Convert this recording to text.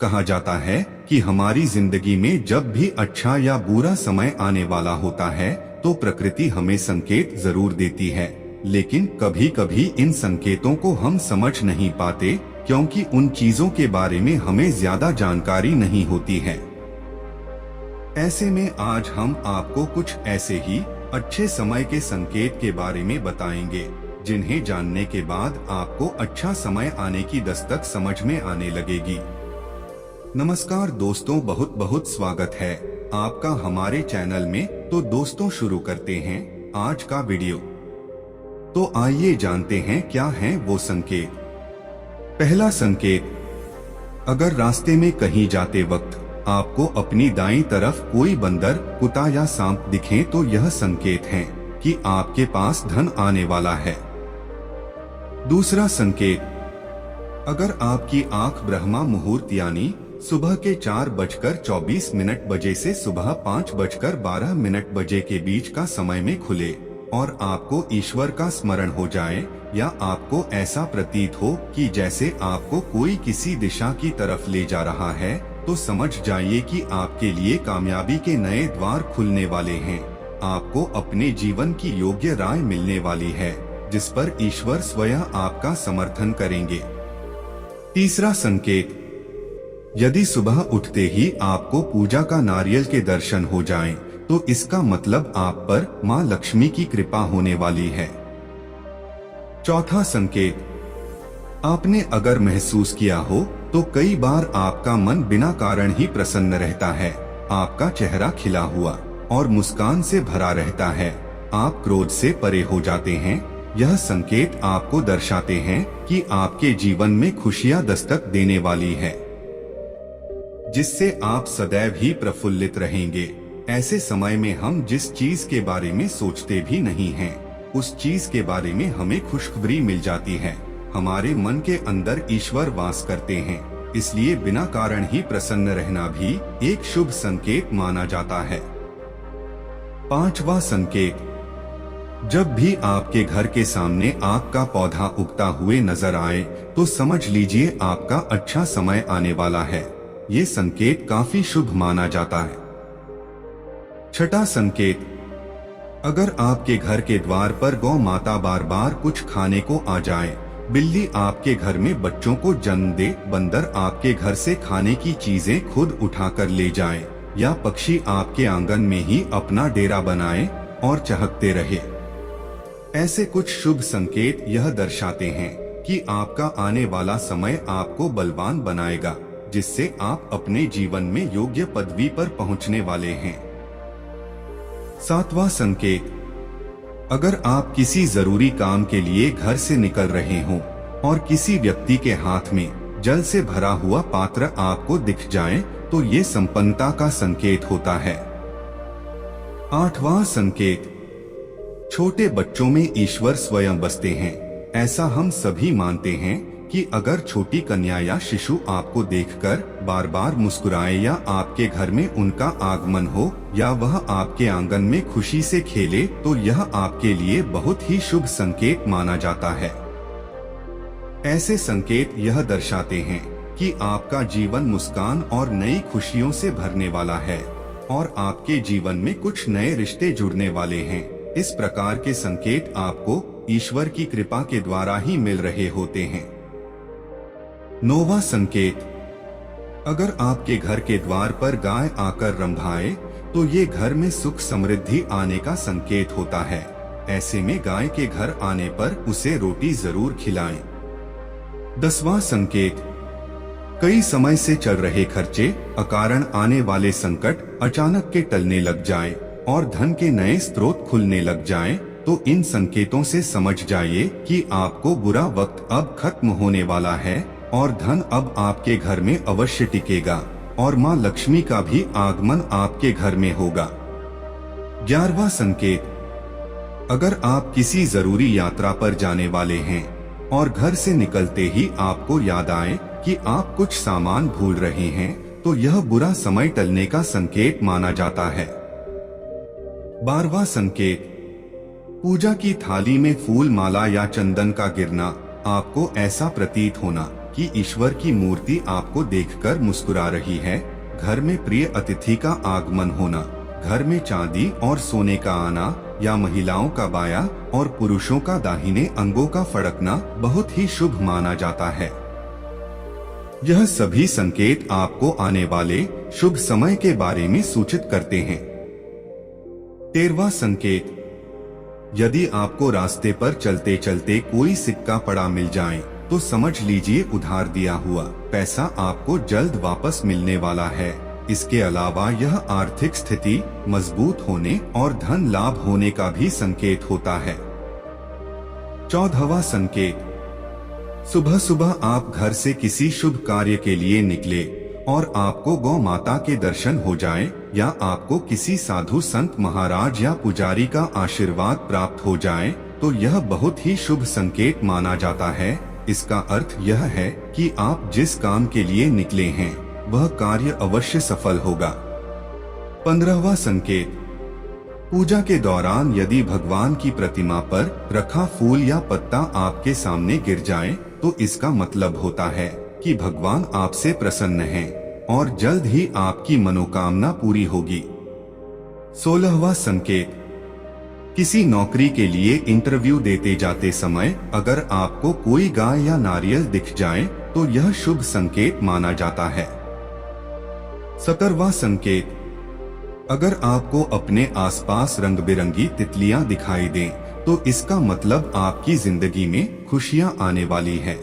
कहा जाता है कि हमारी जिंदगी में जब भी अच्छा या बुरा समय आने वाला होता है तो प्रकृति हमें संकेत जरूर देती है, लेकिन कभी कभी इन संकेतों को हम समझ नहीं पाते क्योंकि उन चीजों के बारे में हमें ज्यादा जानकारी नहीं होती है। ऐसे में आज हम आपको कुछ ऐसे ही अच्छे समय के संकेत के बारे में बताएंगे जिन्हें जानने के बाद आपको अच्छा समय आने की दस्तक समझ में आने लगेगी। नमस्कार दोस्तों, बहुत बहुत स्वागत है आपका हमारे चैनल में। तो दोस्तों शुरू करते हैं आज का वीडियो। तो आइए जानते हैं क्या है वो संकेत। पहला संकेत, अगर रास्ते में कहीं जाते वक्त आपको अपनी दाईं तरफ कोई बंदर, कुत्ता या सांप दिखे तो यह संकेत है कि आपके पास धन आने वाला है। दूसरा संकेत, अगर आपकी आंख ब्रह्मा मुहूर्त यानी सुबह के 4:24 से सुबह 5:12 के बीच का समय में खुले और आपको ईश्वर का स्मरण हो जाए या आपको ऐसा प्रतीत हो कि जैसे आपको कोई किसी दिशा की तरफ ले जा रहा है, तो समझ जाइए कि आपके लिए कामयाबी के नए द्वार खुलने वाले हैं। आपको अपने जीवन की योग्य राय मिलने वाली है जिस पर ईश्वर स्वयं आपका समर्थन करेंगे। तीसरा संकेत, यदि सुबह उठते ही आपको पूजा का नारियल के दर्शन हो जाएं, तो इसका मतलब आप पर मां लक्ष्मी की कृपा होने वाली है। चौथा संकेत, आपने अगर महसूस किया हो तो कई बार आपका मन बिना कारण ही प्रसन्न रहता है। आपका चेहरा खिला हुआ और मुस्कान से भरा रहता है। आप क्रोध से परे हो जाते हैं। यह संकेत आपको दर्शाते हैं कि आपके जीवन में खुशियां दस्तक देने वाली है, जिससे आप सदैव ही प्रफुल्लित रहेंगे। ऐसे समय में हम जिस चीज के बारे में सोचते भी नहीं हैं, उस चीज के बारे में हमें खुशखबरी मिल जाती है। हमारे मन के अंदर ईश्वर वास करते हैं, इसलिए बिना कारण ही प्रसन्न रहना भी एक शुभ संकेत माना जाता है। पांचवा संकेत, जब भी आपके घर के सामने आक का पौधा उगता हुए नजर आए तो समझ लीजिए आपका अच्छा समय आने वाला है। ये संकेत काफी शुभ माना जाता है। छठा संकेत, अगर आपके घर के द्वार पर गौ माता बार बार कुछ खाने को आ जाए, बिल्ली आपके घर में बच्चों को जन्म दे, बंदर आपके घर से खाने की चीजें खुद उठाकर ले जाए या पक्षी आपके आंगन में ही अपना डेरा बनाए और चहकते रहे, ऐसे कुछ शुभ संकेत यह दर्शाते हैं कि आपका आने वाला समय आपको बलवान बनाएगा, जिससे आप अपने जीवन में योग्य पदवी पर पहुंचने वाले हैं। सातवां संकेत, अगर आप किसी जरूरी काम के लिए घर से निकल रहे हों और किसी व्यक्ति के हाथ में जल से भरा हुआ पात्र आपको दिख जाए तो ये संपन्नता का संकेत होता है। आठवां संकेत, छोटे बच्चों में ईश्वर स्वयं बसते हैं। ऐसा हम सभी मानते हैं कि अगर छोटी कन्या या शिशु आपको देखकर बार बार मुस्कुराए या आपके घर में उनका आगमन हो या वह आपके आंगन में खुशी से खेले, तो यह आपके लिए बहुत ही शुभ संकेत माना जाता है। ऐसे संकेत यह दर्शाते हैं कि आपका जीवन मुस्कान और नई खुशियों से भरने वाला है और आपके जीवन में कुछ नए रिश्ते जुड़ने वाले हैं। इस प्रकार के संकेत आपको ईश्वर की कृपा के द्वारा ही मिल रहे होते हैं। नौवां संकेत, अगर आपके घर के द्वार पर गाय आकर रंभाए तो ये घर में सुख समृद्धि आने का संकेत होता है। ऐसे में गाय के घर आने पर उसे रोटी जरूर खिलाएं। 10वां संकेत, कई समय से चल रहे खर्चे, अकारण आने वाले संकट अचानक के टलने लग जाएं और धन के नए स्रोत खुलने लग जाएं, तो इन संकेतों से समझ जाइए कि आपको बुरा वक्त अब खत्म होने वाला है और धन अब आपके घर में अवश्य टिकेगा और मां लक्ष्मी का भी आगमन आपके घर में होगा। 11वां संकेत, अगर आप किसी जरूरी यात्रा पर जाने वाले हैं और घर से निकलते ही आपको याद आए कि आप कुछ सामान भूल रहे हैं, तो यह बुरा समय टलने का संकेत माना जाता है। 12वां संकेत, पूजा की थाली में फूल माला या चंदन का गिरना, आपको ऐसा प्रतीत होना कि ईश्वर की मूर्ति आपको देखकर मुस्कुरा रही है, घर में प्रिय अतिथि का आगमन होना, घर में चांदी और सोने का आना, या महिलाओं का बायां और पुरुषों का दाहिने अंगों का फड़कना बहुत ही शुभ माना जाता है। यह सभी संकेत आपको आने वाले शुभ समय के बारे में सूचित करते हैं। 13वां संकेत, यदि आपको रास्ते पर चलते चलते कोई सिक्का पड़ा मिल जाए तो समझ लीजिए उधार दिया हुआ पैसा आपको जल्द वापस मिलने वाला है। इसके अलावा यह आर्थिक स्थिति मजबूत होने और धन लाभ होने का भी संकेत होता है। 14वां संकेत, सुबह सुबह आप घर से किसी शुभ कार्य के लिए निकले और आपको गौ माता के दर्शन हो जाए, या आपको किसी साधु संत महाराज या पुजारी का आशीर्वाद प्राप्त हो जाए, तो यह बहुत ही शुभ संकेत माना जाता है। इसका अर्थ यह है कि आप जिस काम के लिए निकले हैं वह कार्य अवश्य सफल होगा। 15वां संकेत, पूजा के दौरान यदि भगवान की प्रतिमा पर रखा फूल या पत्ता आपके सामने गिर जाए तो इसका मतलब होता है कि भगवान आपसे प्रसन्न हैं और जल्द ही आपकी मनोकामना पूरी होगी। 16वां संकेत, किसी नौकरी के लिए इंटरव्यू देते जाते समय अगर आपको कोई गाय या नारियल दिख जाए तो यह शुभ संकेत माना जाता है। 17वां संकेत, अगर आपको अपने आसपास रंग बिरंगी तितलियां दिखाई दें तो इसका मतलब आपकी जिंदगी में खुशियां आने वाली है।